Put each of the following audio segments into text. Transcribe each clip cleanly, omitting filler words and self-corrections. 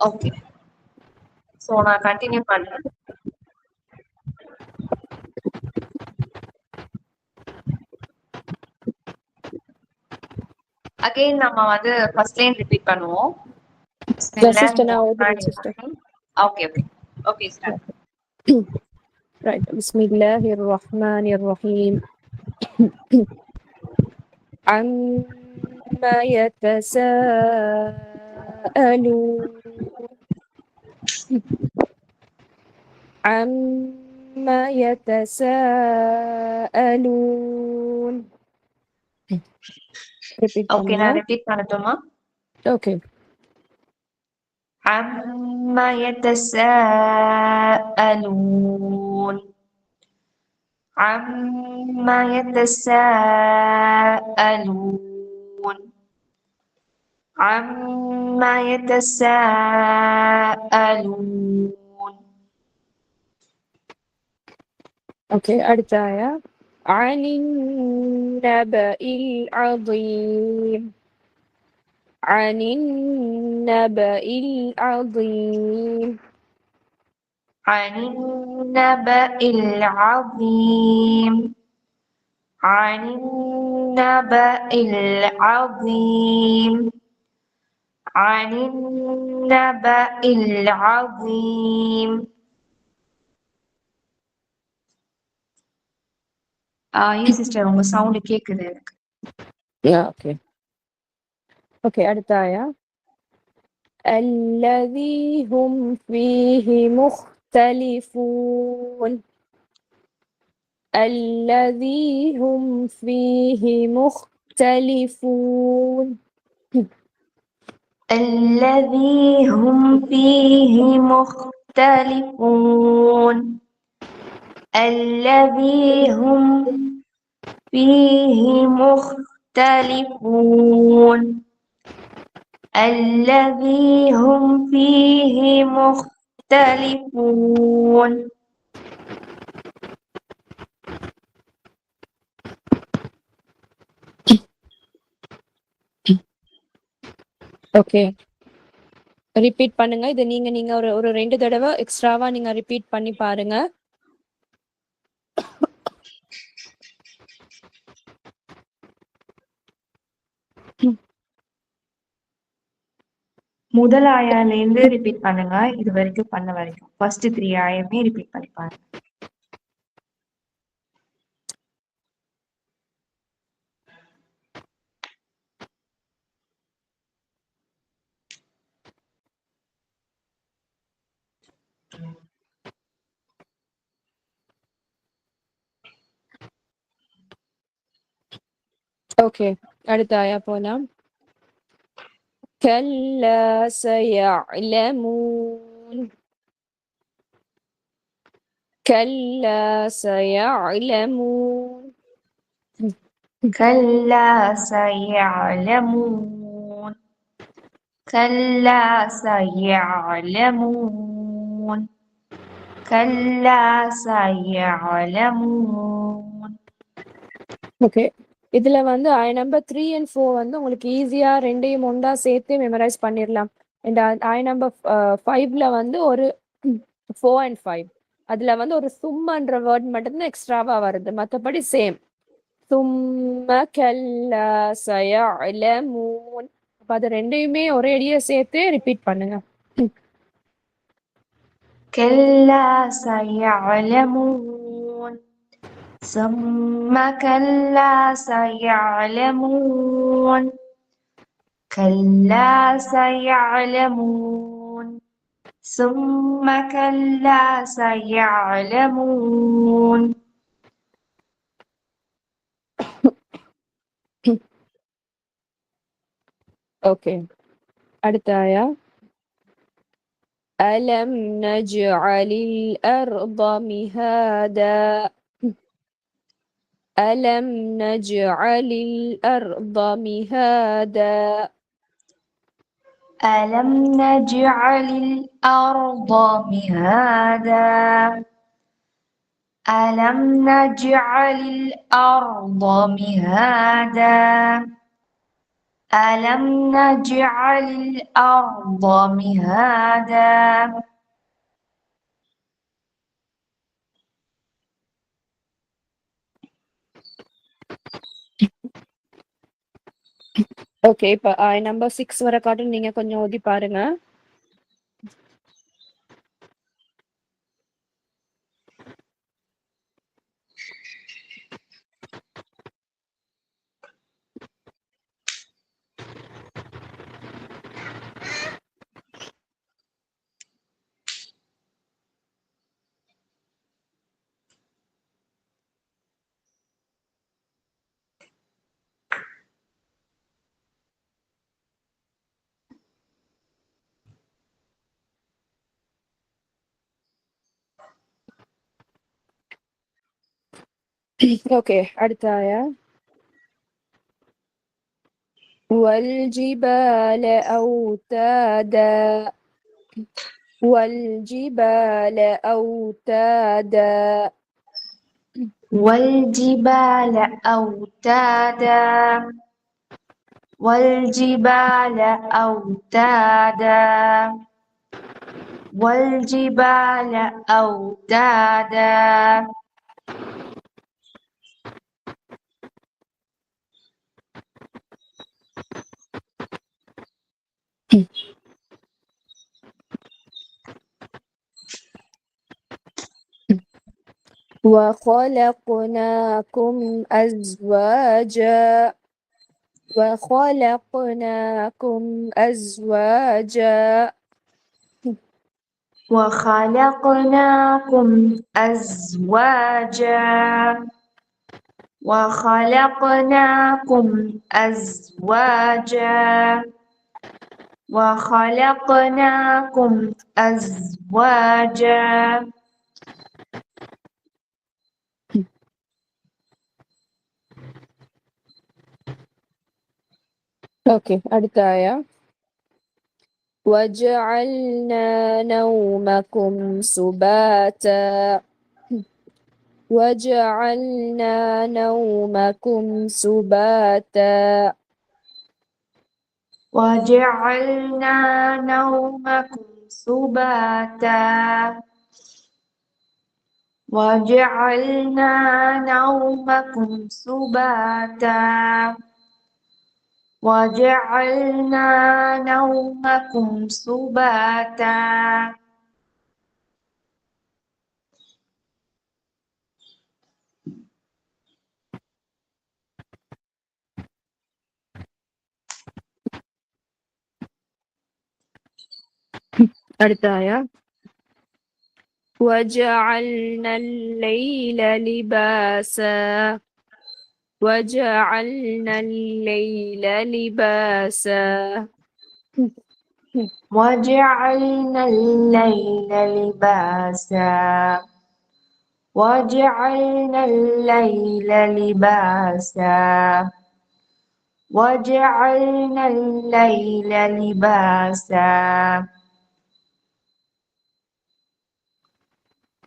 Okay. So நான் கண்டினியூ பண்றேன். அகைன் நம்ம வந்து ஃபர்ஸ்ட் லைன் ரிப்பீட் பண்ணுவோம். sister நான் ஓதுறேன் sister. Okay okay okay start. Right. Bismillahir Rahmanir Rahim. عما يتساءلون عما يتساءلون. Repeat okay நான் ரிப்பீட் பண்ணட்டுமா? Okay. عما يتساءلون عما يتساءلون عما يتساءلون. Okay, அடுத்த ஆயா. عن النبأ العظيم عن النبأ العظيم عن النبأ العظيم عن النبأ العظيم عن النبأ العظيم. yes sister உங்க சவுண்ட் கேக்குது எனக்கு. Yeah, okay. Okay, அடுத்த ஆயா. الذي هم فيه مختلفون الذي هم فيه مختلفون الذي هم فيه مختلفون الذي هم فيه مختلفون الذي هم فيه مختلفون. ஓகே ரிப்பீட் பண்ணுங்க. இது நீங்க ஒரு 2 தடவை எக்ஸ்ட்ராவா நீங்க ரிப்பீட் பண்ணி பாருங்க. முதல் ஆயால இருந்து ரிப்பீட் பண்ணுங்க. இது வரைக்கும் பண்ண வரைக்கும் ஃபர்ஸ்ட் 3 ஆயமே ரிப்பீட் பண்ணி பாருங்க. ஓகே அடுத்த ஆயா போலாம். كلا سيعلمون كلا سيعلمون كلا سيعلمون كلا سيعلمون كلا سيعلمون. ஓகே இதுல வந்து ஐ நம்பர் 3 and 4 வந்து உங்களுக்கு ஈஸியா ரெண்டையும் ஒன்றா சேர்த்து மெமரைஸ் பண்ணிடலாம். அண்ட் ஐ நம்பர் 5ல வந்து ஒரு 4 and 5 அதுல வந்து ஒரு சும்மன்ற வேர்ட் மட்டும்தான் எக்ஸ்ட்ராவா வருது. மற்றபடி சேம். சும்ம கல்லா சயஅலமூன். அப்ப அது ரெண்டையுமே ஒரே அடியா சேர்த்து ரிப்பீட் பண்ணுங்க. كلا سيعلمون ثم كلا سيعلمون كلا سيعلمون ثم كلا سيعلمون. ஓகே அடுத்த ஆயா. ألم نجعل الأرض مهادا ألم نجعل الأرض مهادا ألم نجعل الأرض مهادا ألم نجعل الأرض مهادا ألم نجعل الأرض مهادا ஓகே, இப்ப நம்பர் 6 வர காட்டும் நீங்க கொஞ்சம் ஓதி பாருங்க. ஓகே, அடுத்த ஆயா. والجبال أوتادا والجبال أوتادا والجبال أوتادا والجبال أوتادا والجبال أوتادا وخلقناكم أزواجا وخلقناكم أزواجا وخلقناكم أزواجا وخلقناكم أزواجا وخلقناكم أزواجا ஓகே, அடுத்த ஆயா. وجعلنا نومكم سباتا وجعلنا نومكم سباتا وجعلنا نومكم سباتا وجعلنا نومكم سباتا وجعلنا نومكم سباتا அடுத்த ஆயா. وجعلنا الليل لباسا وجعلنا الليل لباسا وجعلنا الليل لباسا وجعلنا الليل لباسا وجعلنا الليل لباسا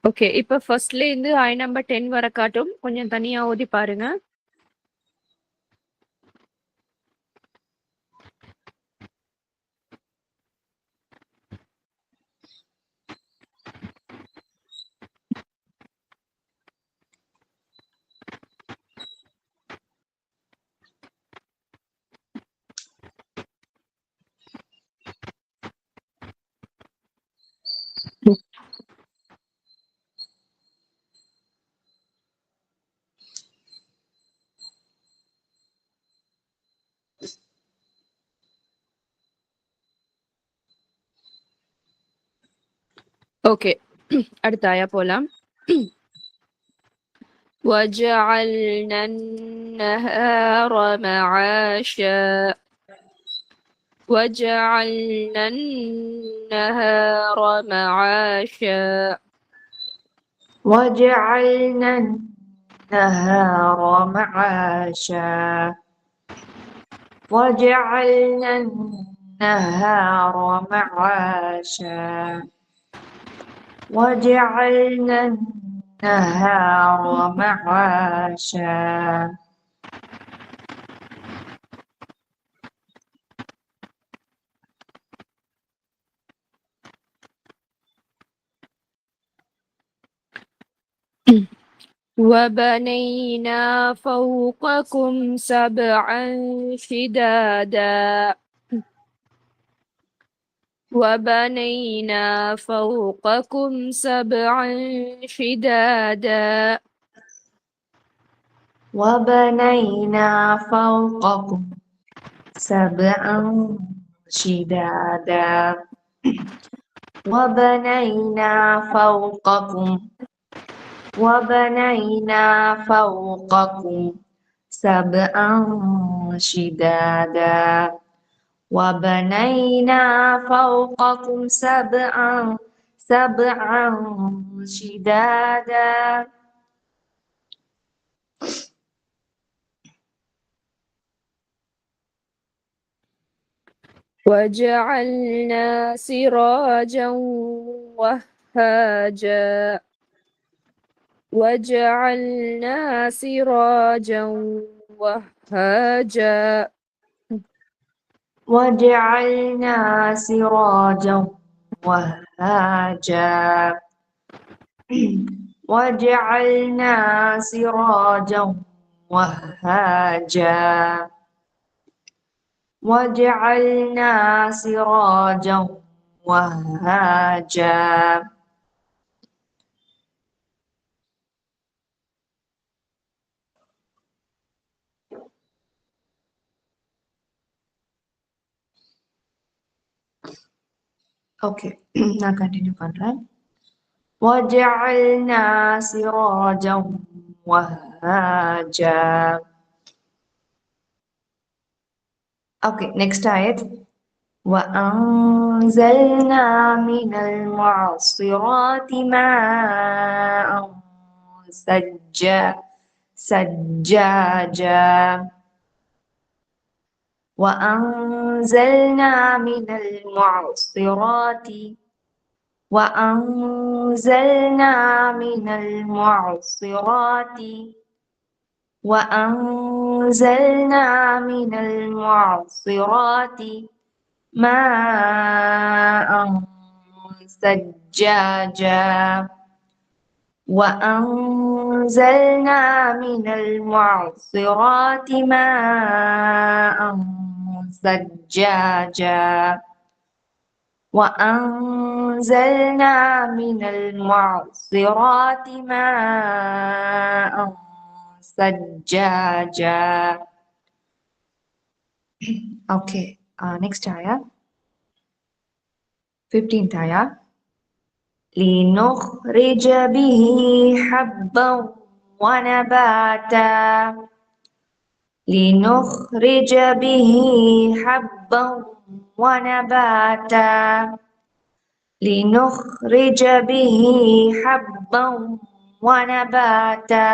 ஓகே, இப்ப ஃபர்ஸ்ட்ல இருந்து ஆய் நம்பர் 10 வர காட்டும் கொஞ்சம் தனியா ஓதி பாருங்க. ஓகே, அடுத்த ஆயா போலாம். وجعلنا النهار معاشا وجعلنا النهار معاشا وجعلنا النهار معاشا وجعلنا النهار معاشا وجعلنا النهار معاشا وبنينا فوقكم سبعا شدادا وبنينا فوقكم سبعا شدادا وبنينا فوقكم سبعا شدادا وبنينا فوقكم وبنينا فوقكم سبعا شدادا وبنينا فوقكم سبعا شدادا. وجعلنا سراجا وهاجا وجعلنا سراجا وهاجا وجعلنا سراجا وهاجا وجعلنا سراجا وهاجا وجعلنا سراجا وهاجا. Okay, நான் continue பண்றேன். وجعلنا سراجا وهاجا. Okay, next ayat. وأنزلنا من المعصرات ماء سجاجا وأنزلنا من المعصرات وأنزلنا من المعصرات وأنزلنا من المعصرات ماء سجاجا وأنزلنا من المعصرات ماء سجاجا وأنزلنا من المعصرات ماء سجاجا. Okay, next ayah. 15th ayah. لنخرج به حبا ونباتا لنخرج به حبا ونباتا لنخرج به حبا ونباتا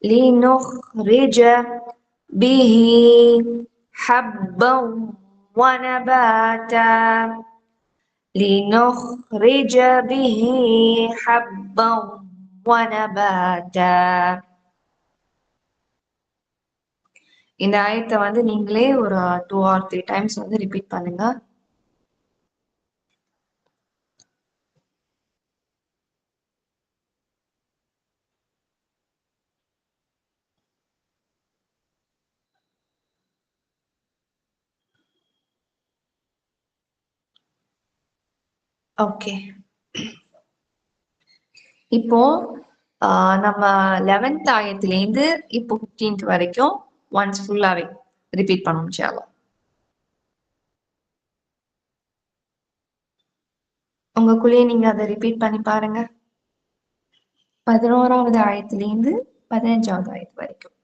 لنخرج به حبا ونباتا لنخرج به حبا ونباتا. இந்த ஆயத்தை வந்து நீங்களே ஒரு 2 or 3 times வந்து ரிப்பீட் பண்ணுங்க. ஓகே, இப்போ நம்ம 11th ஆயத்திலேருந்து இப்போ 15th வரைக்கும் ஒன்ஸ் ஃபுல்லாவே ரிப்பீட் பண்ணணும் இன்ஷாஅல்லாஹ். உங்களுக்குள்ளேயே நீங்க அதை ரிப்பீட் பண்ணி பாருங்க. 11வது ஆயத்திலேருந்து 15வது ஆயத்து வரைக்கும்.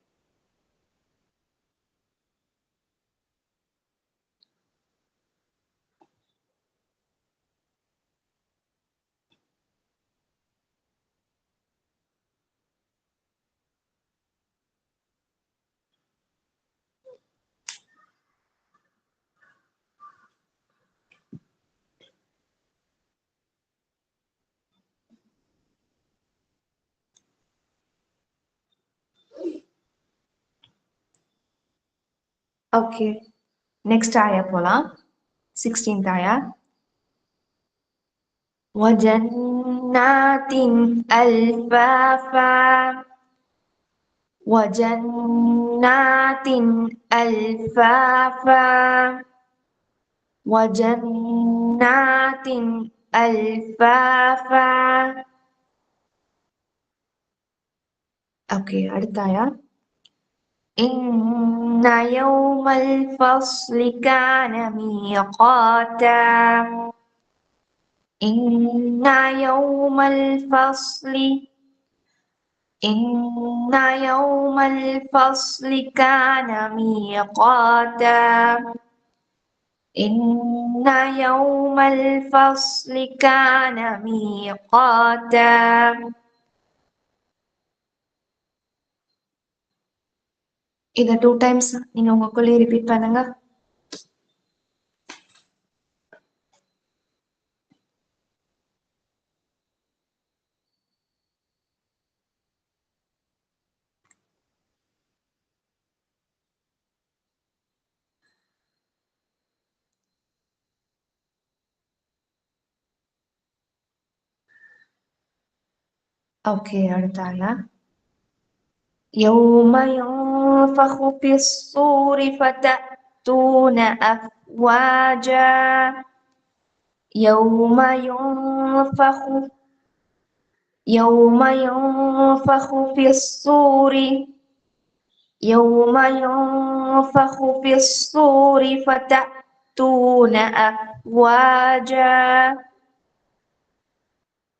ஓகே, நெக்ஸ்ட் ஆயா போலாம். 16th ஆயா. وجنات وجنات ألفافا وجنات ألفافا وجنات ألفافا. ஓகே, அடுத்தாயா. إن يوم الفصل كان ميقاتا. إن يوم الفصل إن يوم الفصل كان ميقاتا. إن يوم الفصل كان ميقاتا. இதை 2 times நீங்க உங்களுக்குள்ளே ரிப்பீட் பண்ணுங்க. ஓகே, அடுத்தாயா. يوم ينفخ في الصور فتأتون أفواجا. يوم ينفخ في الصور يوم ينفخ في الصور فتأتون أفواجا.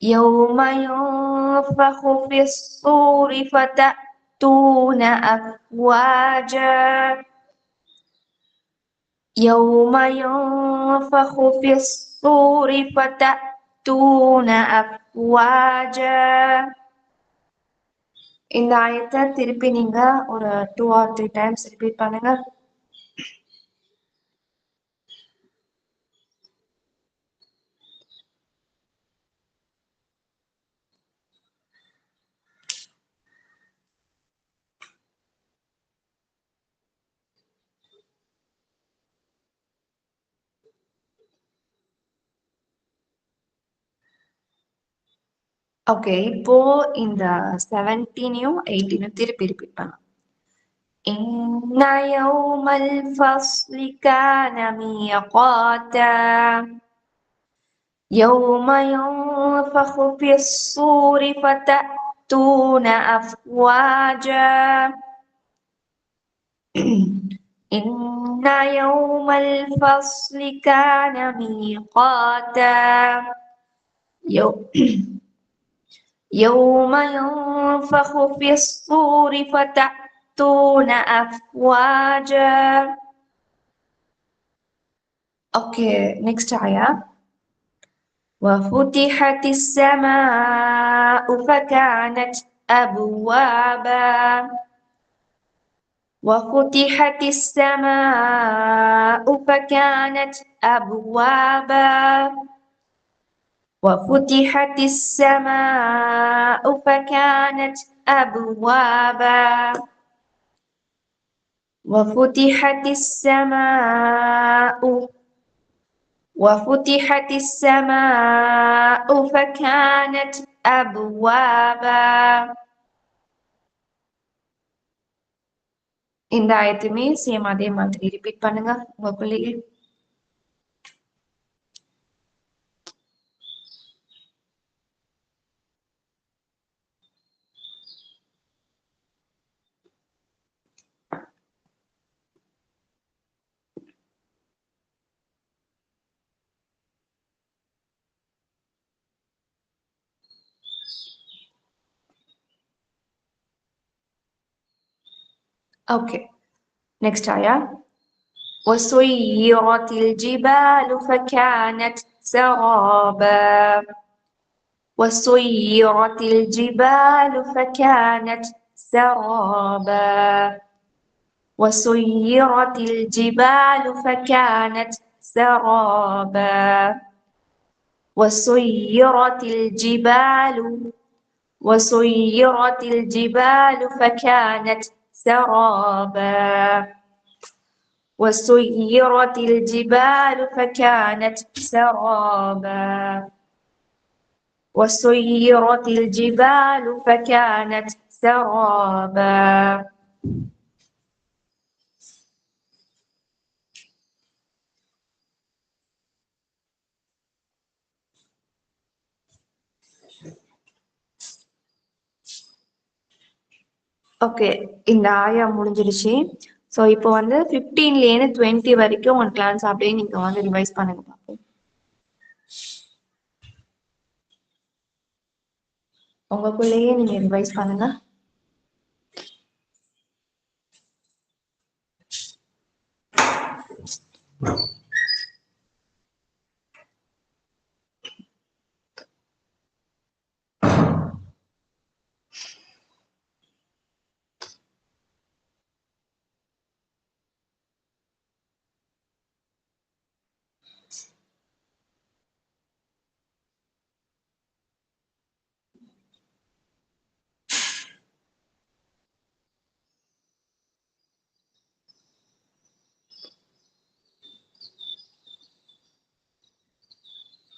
يوم ينفخ في الصور فتأتون أفواجا. يوم ينفخ في الصور فتأتون أفواجا. இந்த ஆயத்தை திருப்பி நீங்க ஒரு 2 or 3 times ரிப்பீட் பண்ணுங்க. ஓகே, இப்போ இந்த 17யும் 18யும் திருப்பி ரிப்பீட் பண்ணலாம். إن يوم الفصل كان ميقاتا. يوم ينفخ في الصور فتأتون أفواجا. إن يوم الفصل كان ميقاتا. يوم ينفخ في الصور فتأتون أفواجا. Okay, next ayah. وفتحت السماء فكانت أبوابا. وفتحت السماء فكانت أبوابا. وفتحت السماء فكانت أبوابا. وفتحت السماء فكانت أبوابا. இந்த ஆயத்துமே சேம் அதே மாதிரி ரிப்பீட் பண்ணுங்க உங்களுக்குள்ளேயே. Okay, next ayah. وسيرت الجبال فكانت سرابا. وسيرت الجبال فكانت سرابا. وسيرت الجبال فكانت سرابا. وسيرت الجبال فكانت سرابا. وسيرت الجبال فكانت سرابا. وسيرت الجبال فكانت سرابا. ஓகே, இந்த ஆயா முடிஞ்சிருச்சு. ஸோ இப்போ வந்து 15லேருந்து 20 வரைக்கும் ஒன் கிளாஸ் அப்படியே நீங்க வந்து ரிவைஸ் பண்ணுங்க பார்ப்போம். உங்களுக்குள்ளேயே நீங்க ரிவைஸ் பண்ணுங்க.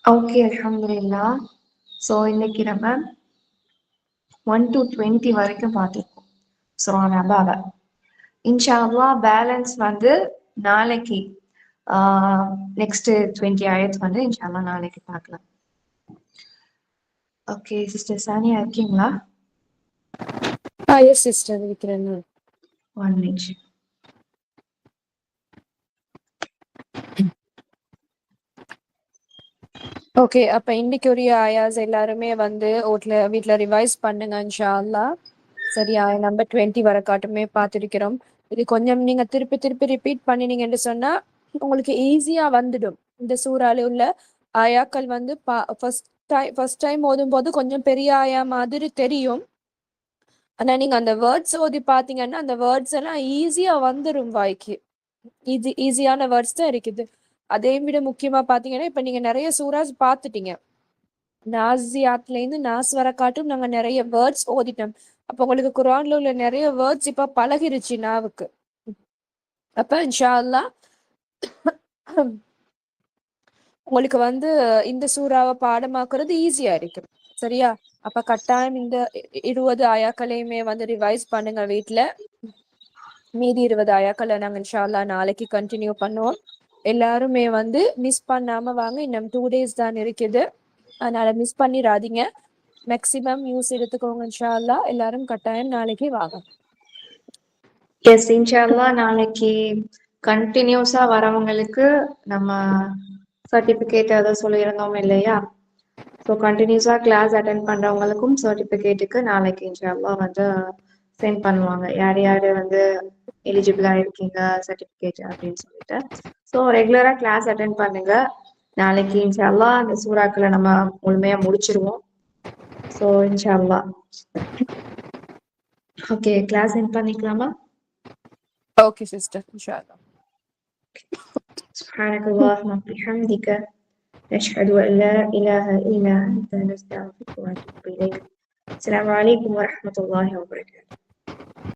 ஓகே, அல்ஹம்துலில்லாஹ். ஸோ இன்னைக்கு நம்ம 1 to 20 வரைக்கும் பார்த்துருக்கோம் சூரா நபாவை. இன்ஷா அல்லாஹ் பேலன்ஸ் வந்து நாளைக்கு நெக்ஸ்ட் 20 ஆயத் வந்து இன்ஷா அல்லாஹ் நாளைக்கு பார்க்கலாம். ஓகே சிஸ்டர் சானியா இருக்கீங்களா? எஸ் சிஸ்டர் இருக்கிறேன். 1 minute. ஓகே, அப்ப இன்னைக்குரிய ஆயாஸ் எல்லாருமே வந்து வீட்ல ரிவைஸ் பண்ணுங்க இன்ஷா அல்லாஹ். சரியா, நம்பர் 20 வர காட்டுமே பார்த்திருக்கிறோம். இது கொஞ்சம் நீங்க திருப்பி திருப்பி ரிப்பீட் பண்ணினீங்கன்னு சொன்னா உங்களுக்கு ஈஸியா வந்துடும். இந்த சூறால உள்ள ஆயாக்கள் வந்து ஃபர்ஸ்ட் டைம் ஓதும் போது கொஞ்சம் பெரிய ஆயா மாதிரி தெரியும். ஆனா நீங்க அந்த வேர்ட்ஸ் ஓதி பாத்தீங்கன்னா அந்த வேர்ட்ஸ் எல்லாம் ஈஸியா வந்துடும் வாய்க்கு. ஈஸியான வேர்ட்ஸ் தான் இருக்குது. அதே விட முக்கியமா பாத்தீங்கன்னா இப்ப நீங்க நிறைய சூறாஸ் பார்த்துட்டீங்க. நாசியாத்ல இருந்து நாஸ் வர காட்டும் நாங்க நிறைய வேர்ட்ஸ் ஓதிட்டோம். அப்ப உங்களுக்கு குர்ஆன்ல உள்ள நிறைய வேர்ட்ஸ் இப்ப பழகிருச்சு நாவுக்கு. அப்ப இன்ஷா அல்லாஹ் உங்களுக்கு வந்து இந்த சூறாவை பாடமாக்குறது ஈஸியா இருக்கு. சரியா, அப்ப கட்டாயம் இந்த 20 ஆயாக்களையுமே வந்து ரிவைஸ் பண்ணுங்க வீட்ல. மீதி 20 ஆயாக்களை நாங்க இன்ஷா அல்லாஹ் நாளைக்கு கண்டினியூ பண்ணுவோம். எல்லாருமே வந்து மிஸ் பண்ணாம வாங்க. இன்னும் 2 days தான் இருக்குது. அதனால மிஸ் பண்ணிடாதீங்க. மேக்சிமம் யூஸ் எடுத்துக்கோங்க இன்ஷா அல்லாஹ். எல்லாரும் கட்டாயம் நாளைக்கு வாங்க. எஸ் இன்ஷா அல்லாஹ் நாளைக்கு கண்டினியூஸா வரவங்களுக்கு நம்ம சர்டிபிகேட் அதை சொல்லியிருந்தோம் இல்லையா? ஸோ கண்டினியூஸா கிளாஸ் அட்டென்ட் பண்றவங்களுக்கும் சர்டிபிகேட்டுக்கு நாளைக்கு இன்ஷா அல்லாஹ் வந்து சென்ட் பண்ணுவாங்க. யார் யார் வந்து எலிஜிபிளா இருக்கீங்க சர்டிபிகேட் அப்படின்னு சொல்லிட்டு. ஸோ ரெகுலரா கிளாஸ் அட்டென்ட் பண்ணுங்க. நாளைக்கு இன்ஷா அல்லாஹ் அந்த சூறாக்களை நம்ம முழுமையா முடிச்சிருவோம். ஸோ இன்ஷா அல்லாஹ் ஓகே, கிளாஸ் சென்ட் பண்ணிக்கலாமா? ஓகே சிஸ்டர், இன்ஷா அல்லாஹ். سبحانك اللهم وبحمدك نشهد أن لا إله إلا أنت نستغفرك ونتوب إليك. السلام عليكم ورحمة الله وبركاته.